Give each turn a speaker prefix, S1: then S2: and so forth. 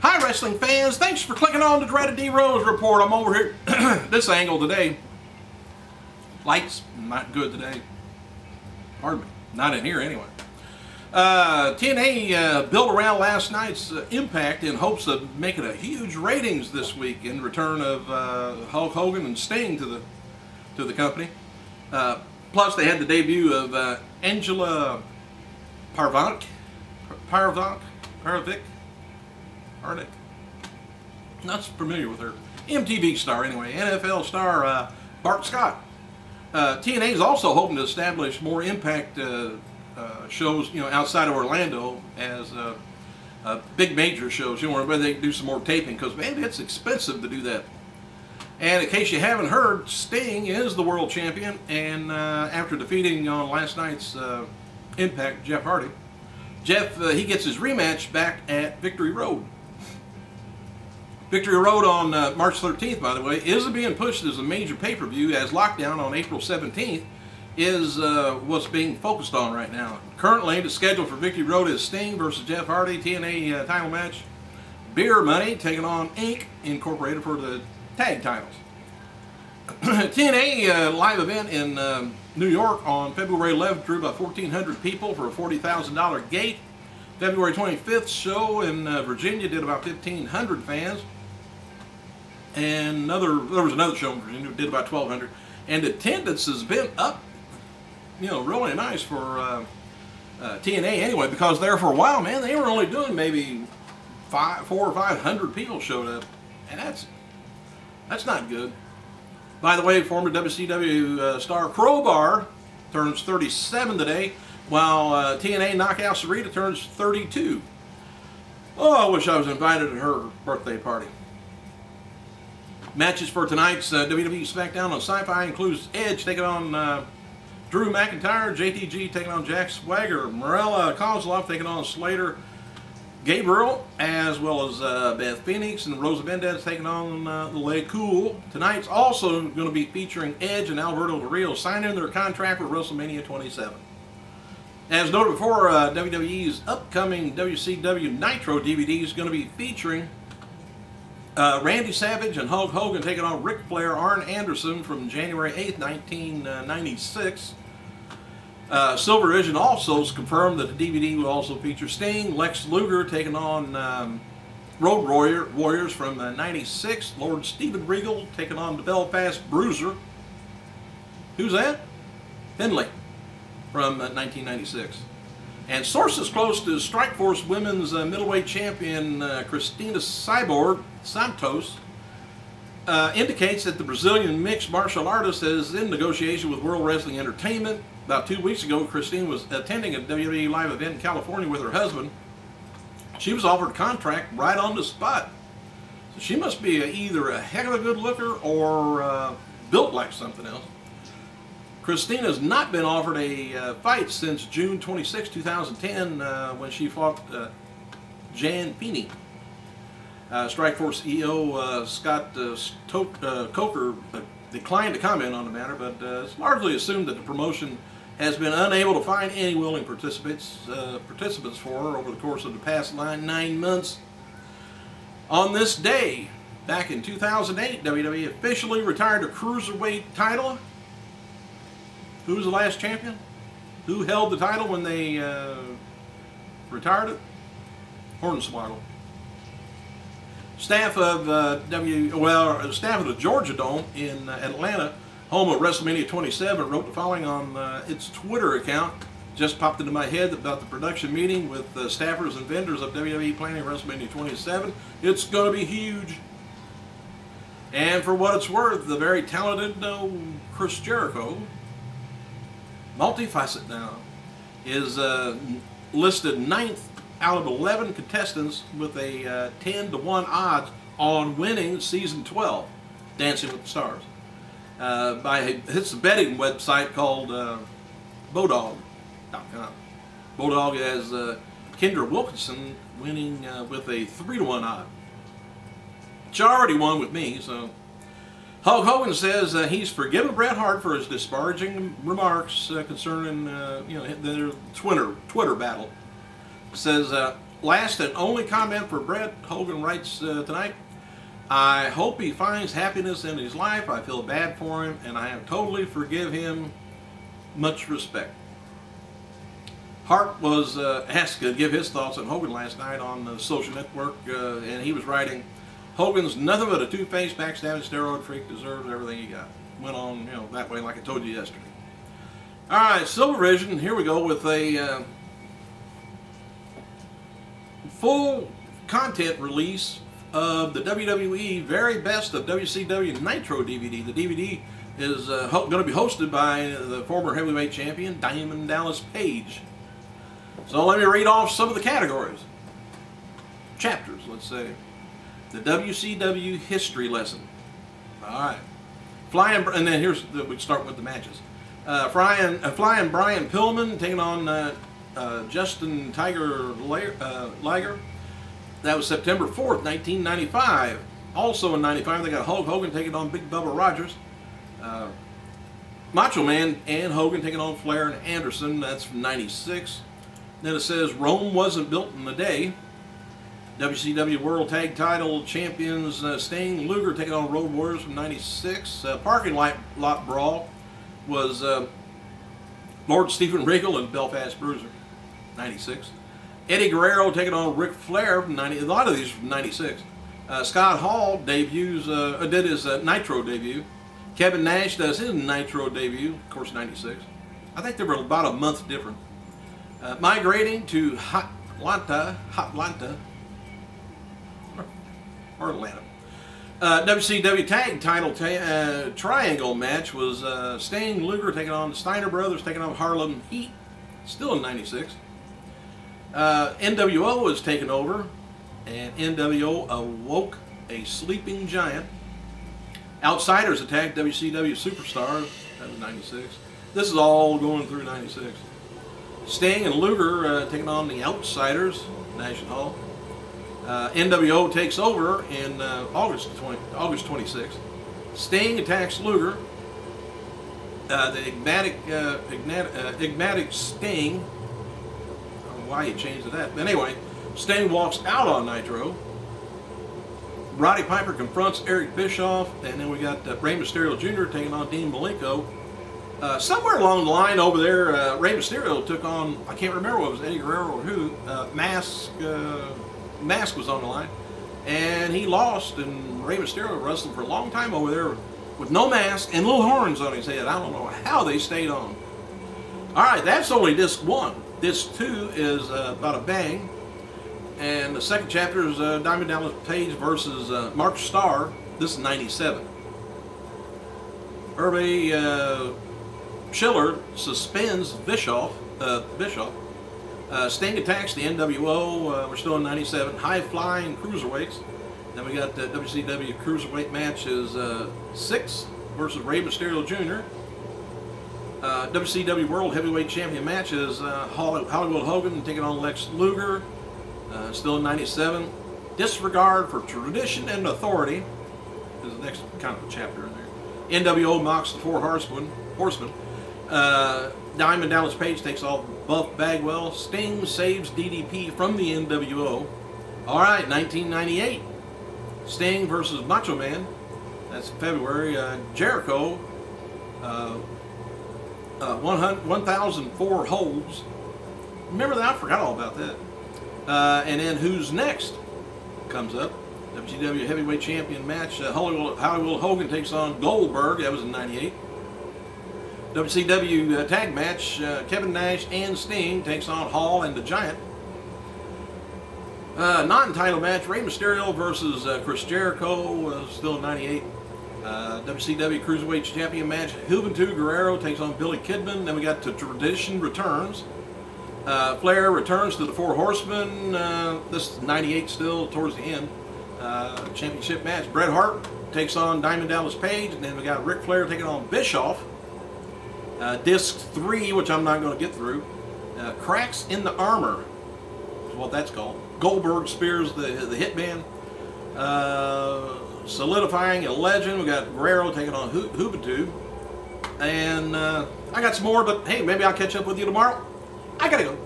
S1: Hi wrestling fans, thanks for clicking on the dreaded D Rose report. I'm over here, this angle today. Light's not good today. Pardon me, not in here anyway. TNA built around last night's Impact in hopes of making a huge ratings this week in return of Hulk Hogan and Sting to the company. Plus they had the debut of Angela Parvank. Not familiar with her. MTV star anyway. NFL star Bart Scott. TNA is also hoping to establish more Impact shows, outside of Orlando as big major shows, where they do some more taping, because man, it's expensive to do that. And in case you haven't heard, Sting is the world champion, and after defeating on last night's Impact Jeff Hardy, he gets his rematch back at Victory Road. Victory Road on March 13th, by the way, is being pushed as a major pay-per-view, as Lockdown on April 17th is what's being focused on right now. Currently, the schedule for Victory Road is Sting versus Jeff Hardy, TNA title match. Beer Money taking on Inc. Incorporated for the tag titles. TNA live event in New York on February 11th drew about 1,400 people for a $40,000 gate. February 25th show in Virginia did about 1,500 fans. And there was another show in Virginia that did about 1,200. And attendance has been up, really nice for TNA anyway, because there for a while, man, they were only doing maybe 400 or 500 people showed up, and that's not good. By the way, former WCW star Crowbar turns 37 today, while TNA Knockout Sarita turns 32. Oh, I wish I was invited to her birthday party. Matches for tonight's WWE SmackDown on Sci-Fi includes Edge taking on Drew McIntyre, JTG taking on Jack Swagger, Marella Kozlov taking on Slater Gabriel, as well as Beth Phoenix and Rosa Mendez taking on the Le Cool. Tonight's also going to be featuring Edge and Alberto Del Rio signing their contract for WrestleMania 27. As noted before, WWE's upcoming WCW Nitro DVD is going to be featuring Randy Savage and Hulk Hogan taking on Ric Flair, Arn Anderson from January 8th, 1996. Silver Vision also has confirmed that the DVD will also feature Sting, Lex Luger taking on Road Warriors from 96, Lord Steven Regal taking on the Belfast Bruiser. Who's that? Finlay from 1996. And sources close to Strikeforce Women's middleweight champion Christina Cyborg Santos indicates that the Brazilian mixed martial artist is in negotiation with World Wrestling Entertainment. About 2 weeks ago, Christine was attending a WWE live event in California with her husband. She was offered a contract right on the spot. So she must be either a heck of a good looker or built like something else. Christine has not been offered a fight since June 26, 2010, when she fought Jan Feeney. Strikeforce CEO Scott Coker declined to comment on the matter, but it's largely assumed that the promotion has been unable to find any willing participants for her over the course of the past 9 months. On this day, back in 2008, WWE officially retired the Cruiserweight title. Who was the last champion? Who held the title when they retired it? Hornswoggle. Staff of staff of the Georgia Dome in Atlanta, home of WrestleMania 27, wrote the following on its Twitter account. Just popped into my head about the production meeting with staffers and vendors of WWE planning WrestleMania 27. It's going to be huge. And for what it's worth, the very talented Chris Jericho, multifaceted now, is listed 9th out of 11 contestants with a 10-to-1 odds on winning season 12, Dancing with the Stars. It's a betting website called Bodog.com. Bodog has Kendra Wilkinson winning with a 3-to-1 odd. She already won with me, so. Hulk Hogan says he's forgiven Bret Hart for his disparaging remarks concerning their Twitter battle. Says last and only comment for Bret. Hogan writes tonight, I hope he finds happiness in his life. I feel bad for him, and I totally forgive him. Much respect. Hart was asked to give his thoughts on Hogan last night on the social network, and he was writing, Hogan's nothing but a two-faced, backstabbing, steroid freak, deserves everything he got. Went on, you know, that way like I told you yesterday. All right, Silver Vision, here we go with a full content release of the WWE Very Best of WCW Nitro DVD. The DVD is going to be hosted by the former heavyweight champion, Diamond Dallas Page. So let me read off some of the categories. Chapters, let's say. The WCW history lesson. All right. Flying, and then we start with the matches. Flying Brian Pillman taking on Justin Tiger Liger. That was September 4th, 1995. Also in 95, they got Hulk Hogan taking on Big Bubba Rogers. Macho Man and Hogan taking on Flair and Anderson. That's from 96. Then it says Rome wasn't built in a day. WCW World Tag Title Champions Sting Luger taking on Road Warriors from 96. Parking lot Brawl was Lord Stephen Regal and Belfast Bruiser, 96. Eddie Guerrero taking on Ric Flair from 90. A lot of these from 96. Scott Hall did his Nitro debut. Kevin Nash does his Nitro debut, of course, 96. I think they were about a month different. Migrating to Atlanta, or Atlanta. WCW Tag Title Triangle match was Sting Luger taking on the Steiner Brothers, taking on Harlem Heat, still in 96. NWO was taken over, and NWO awoke a sleeping giant. Outsiders attacked WCW Superstars, that was 96. This is all going through 96. Sting and Luger taking on the Outsiders, National Hall. NWO takes over in August 26th. Sting attacks Luger. The enigmatic Sting. I don't know why he changed to that. But anyway, Sting walks out on Nitro. Roddy Piper confronts Eric Bischoff, and then we got Rey Mysterio Jr. taking on Dean Malenko. Somewhere along the line over there, Rey Mysterio took on, I can't remember what it was, Eddie Guerrero or who, Mask was on the line, and he lost, and Rey Mysterio wrestled for a long time over there with no mask and little horns on his head. I don't know how they stayed on. Alright, that's only disc 1. Disc 2 is about a bang, and the second chapter is Diamond Dallas Page versus Mark Starr. This is 97. Hervé Schiller suspends Bischoff. Sting attacks the NWO. We're still in 97. High flying cruiserweights. Then we got the WCW cruiserweight matches 6 versus Rey Mysterio Jr. WCW World Heavyweight Champion matches Hollywood Hogan taking on Lex Luger. Still in 97. Disregard for tradition and authority is the next kind of a chapter in there. NWO mocks the Four Horsemen. Diamond Dallas Page takes off Buff Bagwell. Sting saves DDP from the NWO. Alright, 1998. Sting versus Macho Man. That's February. Jericho. 1004 holds. Remember that? I forgot all about that. And then Who's Next comes up. WCW Heavyweight Champion match. Hollywood Hogan takes on Goldberg. That was in 98. WCW tag match, Kevin Nash and Sting takes on Hall and the Giant. Non-title match, Rey Mysterio versus Chris Jericho, still in 98. WCW Cruiserweight Champion match, Juventud Guerrero takes on Billy Kidman. Then we got the Tradition returns. Flair returns to the Four Horsemen. This is 98 still, towards the end. Championship match, Bret Hart takes on Diamond Dallas Page. And then we got Ric Flair taking on Bischoff. Disc 3, which I'm not going to get through. Cracks in the Armor is what that's called. Goldberg spears the Hitman. Solidifying a Legend. We got Guerrero taking on Juventud. And I got some more, but hey, maybe I'll catch up with you tomorrow. I gotta go.